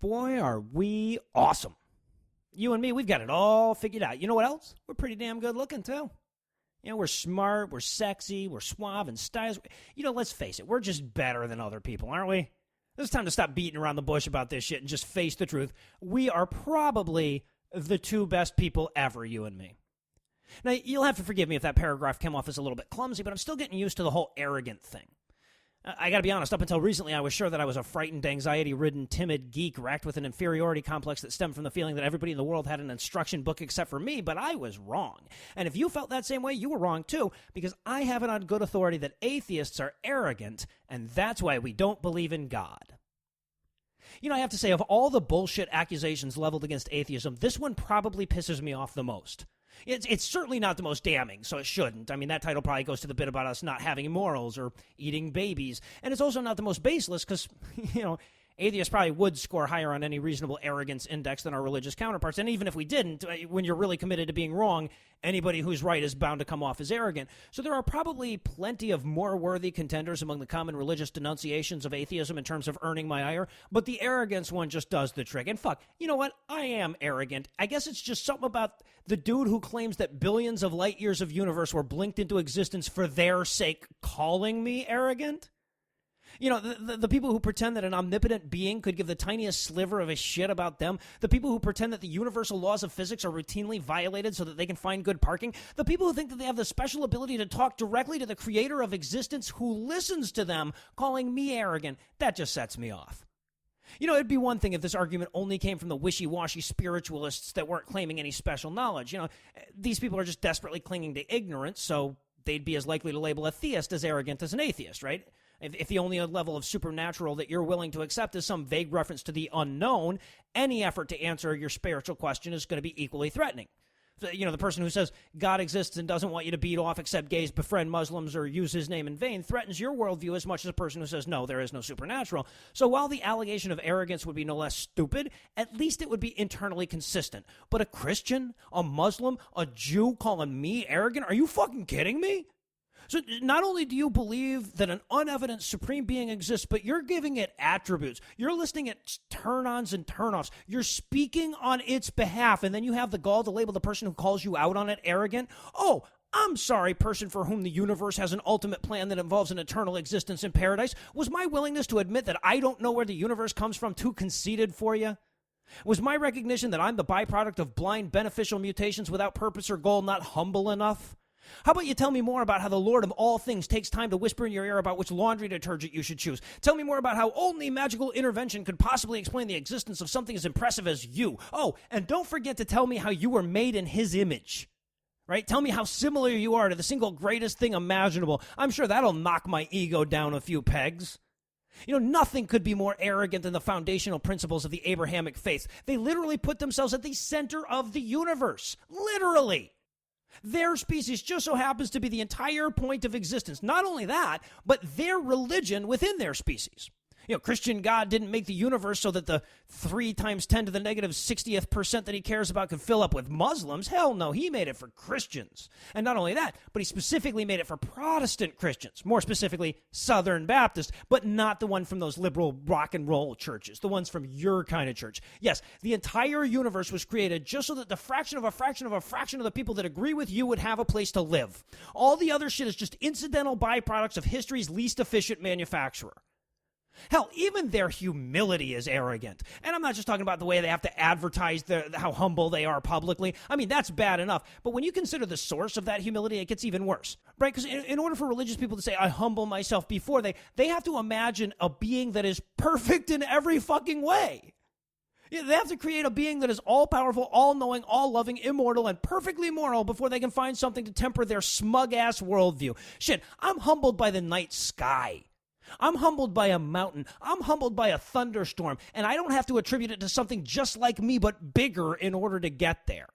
Boy, are we awesome. You and me, we've got it all figured out. You know what else? We're pretty damn good looking, too. You know, we're smart, we're sexy, we're suave and stylish. You know, let's face it, we're just better than other people, aren't we? It's time to stop beating around the bush about this shit and just face the truth. We are probably the two best people ever, you and me. Now, you'll have to forgive me if that paragraph came off as a little bit clumsy, but I'm still getting used to the whole arrogant thing. I gotta be honest, up until recently, I was sure that I was a frightened, anxiety-ridden, timid geek racked with an inferiority complex that stemmed from the feeling that everybody in the world had an instruction book except for me, but I was wrong. And if you felt that same way, you were wrong too, because I have it on good authority that atheists are arrogant, and that's why we don't believe in God. You know, I have to say, of all the bullshit accusations leveled against atheism, this one probably pisses me off the most. It's certainly not the most damning, so it shouldn't. I mean, that title probably goes to the bit about us not having morals or eating babies. And it's also not the most baseless because, you know, atheists probably would score higher on any reasonable arrogance index than our religious counterparts. And even if we didn't, when you're really committed to being wrong, anybody who's right is bound to come off as arrogant. So there are probably plenty of more worthy contenders among the common religious denunciations of atheism in terms of earning my ire, but the arrogance one just does the trick. And fuck, you know what? I am arrogant. I guess it's just something about the dude who claims that billions of light years of universe were blinked into existence for their sake calling me arrogant. You know, the people who pretend that an omnipotent being could give the tiniest sliver of a shit about them, the people who pretend that the universal laws of physics are routinely violated so that they can find good parking, the people who think that they have the special ability to talk directly to the creator of existence who listens to them, calling me arrogant, that just sets me off. You know, it'd be one thing if this argument only came from the wishy-washy spiritualists that weren't claiming any special knowledge. You know, these people are just desperately clinging to ignorance, so they'd be as likely to label a theist as arrogant as an atheist, right? If the only level of supernatural that you're willing to accept is some vague reference to the unknown, any effort to answer your spiritual question is going to be equally threatening. So, you know, the person who says God exists and doesn't want you to beat off, accept gays, befriend Muslims, or use his name in vain threatens your worldview as much as a person who says, no, there is no supernatural. So while the allegation of arrogance would be no less stupid, at least it would be internally consistent. But a Christian, a Muslim, a Jew calling me arrogant? Are you fucking kidding me? So not only do you believe that an unevidenced supreme being exists, but you're giving it attributes. You're listing its turn-ons and turn-offs. You're speaking on its behalf, and then you have the gall to label the person who calls you out on it arrogant. Oh, I'm sorry, person for whom the universe has an ultimate plan that involves an eternal existence in paradise. Was my willingness to admit that I don't know where the universe comes from too conceited for you? Was my recognition that I'm the byproduct of blind beneficial mutations without purpose or goal not humble enough? How about you tell me more about how the Lord of all things takes time to whisper in your ear about which laundry detergent you should choose? Tell me more about how only magical intervention could possibly explain the existence of something as impressive as you. Oh, and don't forget to tell me how you were made in his image. Right? Tell me how similar you are to the single greatest thing imaginable. I'm sure that'll knock my ego down a few pegs. You know, nothing could be more arrogant than the foundational principles of the Abrahamic faith. They literally put themselves at the center of the universe. Literally. Their species just so happens to be the entire point of existence. Not only that, but their religion within their species. You know, Christian God didn't make the universe so that the 3 times 10 to the negative 60th percent that he cares about could fill up with Muslims. Hell no, he made it for Christians. And not only that, but he specifically made it for Protestant Christians. More specifically, Southern Baptist, but not the one from those liberal rock and roll churches. The ones from your kind of church. Yes, the entire universe was created just so that the fraction of a fraction of a fraction of the people that agree with you would have a place to live. All the other shit is just incidental byproducts of history's least efficient manufacturer. Hell, even their humility is arrogant. And I'm not just talking about the way they have to advertise how humble they are publicly. I mean, that's bad enough. But when you consider the source of that humility, it gets even worse. Right? Because in order for religious people to say, I humble myself before, they have to imagine a being that is perfect in every fucking way. They have to create a being that is all-powerful, all-knowing, all-loving, immortal, and perfectly moral before they can find something to temper their smug-ass worldview. Shit, I'm humbled by the night sky. I'm humbled by a mountain. I'm humbled by a thunderstorm. And I don't have to attribute it to something just like me, but bigger in order to get there.